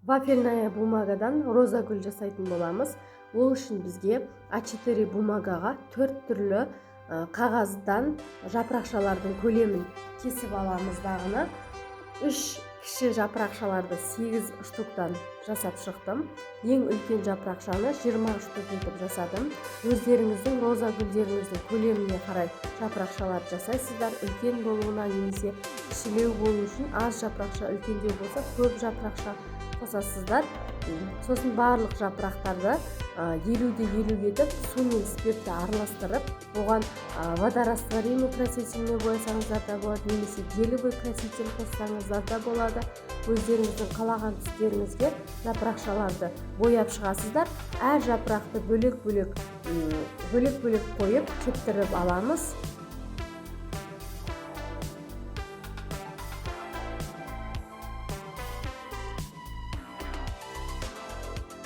Вафельная бумагадан роза гүл жасайтын боламыз. Ол үшін бізге А4 бумагаға 4 түрлі қағаздан жапырақшалардың көлемін кесіп аламыз дағыны. 3 кіші жапырақшаларды 8 штуктан жасап шықтым. Ең үлкен жапырақшаны 20 штук етіп жасадым. Өздеріңіздің роза гүлдеріңіздің көлеміне қарай жапырақшалар жасайсыздар. Үлкен болуына немесе кішілеу болу үшін аз жапырақша, үлкендеу болса көп жапырақша қосасыздар. Сосын барлық жапырақтарды 50-де 50 етіп су мен спиртті араластырып, оған водорастворимый красителіне боясаңыздар да болады, немесе гелевый краситель қоссаңыздар да болады. Өздеріңіздің қалаған түстеріңізге жапырақшаларды бояп шығасыздар. Әр жапырақты бөлек-бөлек қойып кептіріп аламыз.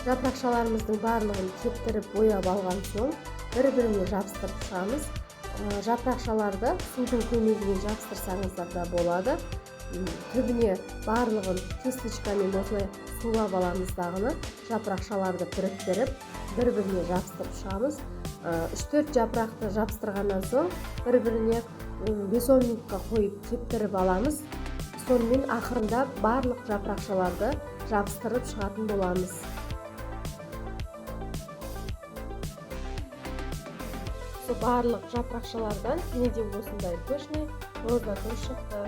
Жапырақшаларымыздың барлығын кептіріп бояп алған соң бір-біріне жабыстырып шығамыз. Жапырақшаларды судың көмегімен жабыстырсаңыздар да болады. Түбіне барлығын кисточкамен осылай сулап аламыз дағыны. Жапырақшаларды біріктіріп бір-біріне жабыстырып шығамыз. 3-4 жапырақты жабыстырғаннан соң бір-біріне 5-10 минутқа қойып кептіріп аламыз. Сонымен ақырында барлық жапырақшаларды жабыстырып шығатын боламыз. Барлық жапырақшалардан неден осындай пышный роза гүл шықты.